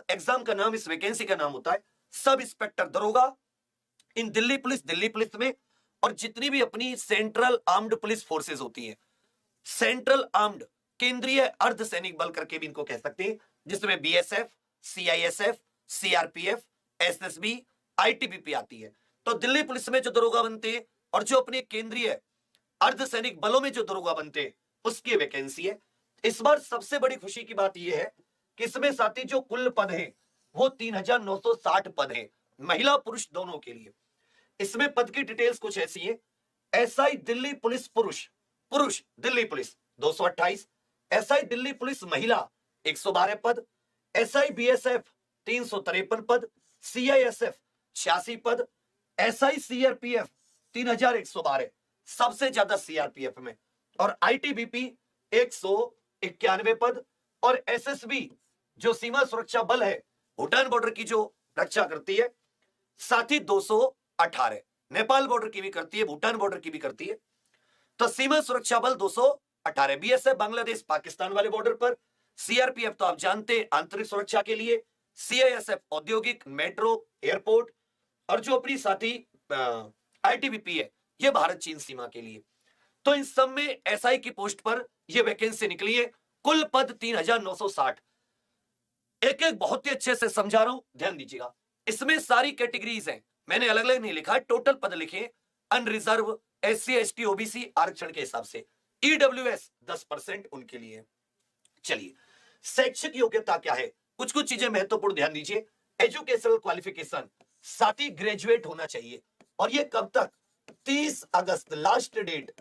Exam का नाम, इस वैकेंसी का नाम होता है सब इंस्पेक्टर दरोगा इन दिल्ली पुलिस में, और जितनी भी अपनी सेंट्रल आर्म्ड पुलिस फोर्सेस होती हैं, सेंट्रल आर्म्ड केंद्रीय अर्धसैनिक बल करके भी इनको कह सकते हैं, जिसमें BSF, CISF, CRPF, SSB, ITBP आती है। तो दिल्ली पुलिस में जो दरोगा बनते हैं और जो अपने केंद्रीय अर्धसैनिक बलों में जो दरोगा बनते हैं उसकी वैकेंसी है। इस बार सबसे बड़ी खुशी की बात यह है कि इसमें साथी जो कुल पद हैं वो 3960 पद हैं, महिला पुरुष दोनों के लिए। इसमें पद की डिटेल्स कुछ ऐसी है। एसआई दिल्ली पुलिस पुरुष Delhi police 228, SI Delhi police महिला 112 पद, एसआई बीएसएफ 353 पद, सीआईएसएफ 86 पद, एसआई सीआरपीएफ 3112, सबसे ज्यादा सीआरपीएफ में, और आईटीबीपी 191 पद, और एसएसबी जो सीमा सुरक्षा बल है, भूटान बॉर्डर की जो रक्षा करती है, साथ ही 218, नेपाल बॉर्डर की भी करती है, भूटान बॉर्डर की भी करती है। तो सीमा सुरक्षा बल 218, बीएसएफ बांग्लादेश पाकिस्तान वाले बॉर्डर पर, सीआरपीएफ तो आप जानते हैं आंतरिक सुरक्षा के लिए, सीआईएसएफ औद्योगिक, मेट्रो, एयरपोर्ट, और जो अपनी साथी आईटीबीपी है ये भारत चीन सीमा के लिए। तो इन सब में एसआई की पोस्ट पर यह वैकेंसी निकली है। कुल पद 3960। एक एक बहुत ही अच्छे से समझा रहा हूं, ध्यान दीजिएगा। इसमें सारी कैटेगरीज हैं, मैंने अलग अलग नहीं लिखा, टोटल पद लिखे अनरिजर्व, एससी एसटी ओबीसी आरक्षण के हिसाब से, ईडब्ल्यूएस 10% उनके लिए। चलिए, शैक्षिक योग्यता क्या है, कुछ कुछ चीजें महत्वपूर्ण, ध्यान दीजिए। एजुकेशनल क्वालिफिकेशन, साथ ही ग्रेजुएट होना चाहिए, और ये कब तक, 30 अगस्त लास्ट डेट,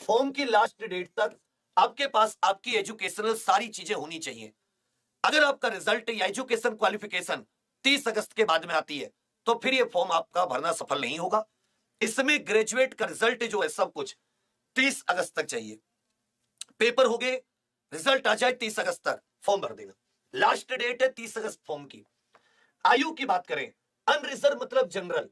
फॉर्म की लास्ट डेट तक आपके पास आपकी एजुकेशनल सारी चीजें होनी चाहिए। अगर आपका रिजल्ट या एजुकेशन क्वालिफिकेशन 30 अगस्त के बाद में आती है तो फिर ये फॉर्म आपका भरना सफल नहीं होगा। इसमें ग्रेजुएट का रिजल्ट जो है सब कुछ 30 अगस्त तक चाहिए। पेपर हो गए, रिजल्ट आ जाए 30 अगस्त तक, फॉर्म भर देना। लास्ट डेट है 30 अगस्त फॉर्म की। आयु की बात करें, अनरिजर्व मतलब जनरल,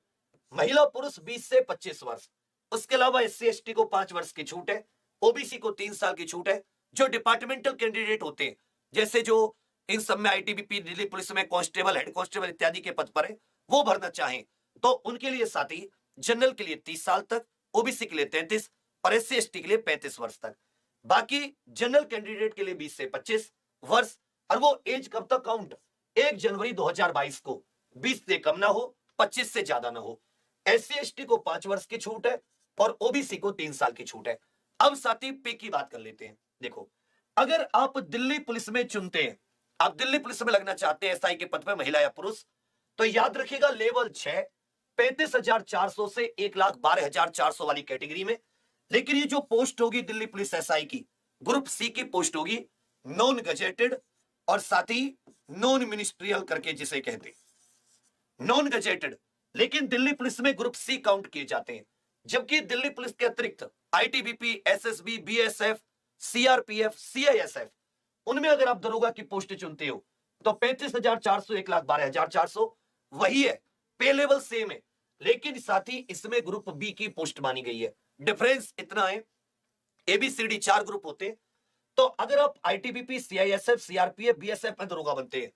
महिला पुरुष 20 से 25 वर्ष। उसके अलावा एससी एसटी को 5 वर्ष की छूट है, ओबीसी को 3 साल की छूट है। जो डिपार्टमेंटल कैंडिडेट होते हैं, जैसे जो इन सब में आईटीबीपी, दिल्ली पुलिस में कांस्टेबल, हेड कांस्टेबल इत्यादि के पद पर है, वो भरना चाहें तो उनके लिए साथी जनरल के लिए 30 साल तक, ओबीसी के लिए 33 और एससी एसटी के लिए 35 वर्ष तक। बाकी जनरल कैंडिडेट के लिए 20 से 25 वर्ष, और वो एज कब तक काउंट, 1 जनवरी 2022 को, 20 से कम ना हो, 25 से ज्यादा ना हो। एससी एसटी को 5 वर्ष की छूट है और ओबीसी को 3 साल की छूट है। अब साथी पे की बात कर लेते हैं। देखो, अगर आप दिल्ली पुलिस में चुनते हैं, आप दिल्ली पुलिस में लगना चाहते हैं एसआई के पद पर, महिला या पुरुष, तो याद रखिएगा लेवल 6 35,400 से 1,12,400 वाली कैटेगरी में। लेकिन ये जो पोस्ट होगी दिल्ली पुलिस एसआई की, ग्रुप सी की पोस्ट होगी, नॉन गजेटेड और साथ ही नॉन मिनिस्ट्रियल करके जिसे कहते हैं, नॉन गजेटेड। लेकिन दिल्ली पुलिस में ग्रुप सी काउंट किए जाते हैं, जबकि दिल्ली पुलिस के अतिरिक्त ITBP, SSB, BSF, CRPF, CISF, उनमें अगर आप दरोगा की पोस्ट चुनते हो तो 35,400, 1,12,400 वही है, पे लेवल सेम है। लेकिन साथ ही इसमें ग्रुप बी की पोस्ट मानी गई है। डिफरेंस इतना है, एबीसीडी 4 ग्रुप होते हैं। तो अगर आप आईटीबीपी, सीआईएसएफ, सीआरपीएफ, बीएसएफ में दरोगा बनते हैं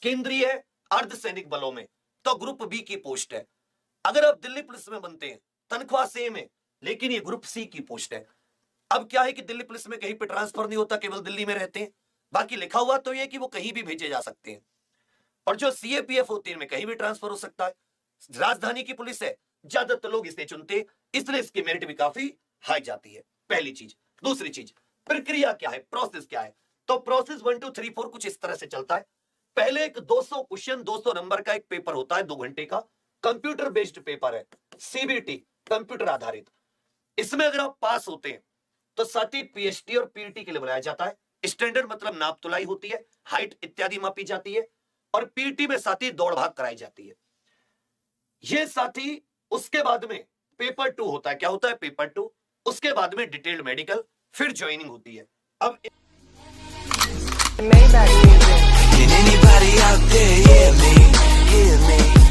केंद्रीय अर्धसैनिक बलों में, तो ग्रुप बी की पोस्ट है। अगर आप दिल्ली पुलिस में बनते हैं, तनख्वाह सेम है, लेकिन ये ग्रुप सी की पोस्ट है। अब क्या है कि दिल्ली पुलिस में कहीं पे ट्रांसफर नहीं होता, केवल दिल्ली में रहते हैं। बाकी लिखा हुआ तो ये कि वो कहीं भी भेजे जा सकते हैं। और जो सीएपीएफ होती है, इनमें कहीं भी ट्रांसफर हो सकता है। राजधानी की पुलिस है, ज्यादातर लोग इसे चुनते हैं, इसलिए इसकी मेरिट भी काफी हाई जाती है। पहली चीज। दूसरी चीज, प्रक्रिया क्या है, प्रोसेस क्या है। तो प्रोसेस 1 2 3 4 कुछ इस तरह से चलता है। पहले एक 200 क्वेश्चन, 200 नंबर का एक पेपर होता है, 2 घंटे का, कंप्यूटर बेस्ड पेपर है, सीबीटी, कंप्यूटर आधारित। इसमें अगर आप पास होते हैं तो साथ ही पीएचटी और पीटी के लिए बुलाया जाता है। स्टैंडर्ड मतलब नाप तुलाई होती है, हाइट इत्यादि मापी जाती है, और पीटी में साथ ही दौड़ भाग कराई जाती है। ये साथ ही उसके बाद में पेपर 2 होता है। क्या होता है, पेपर 2। उसके बाद में डिटेल्ड मेडिकल, फिर ज्वाइनिंग होती है। अब Can anybody out there hear me?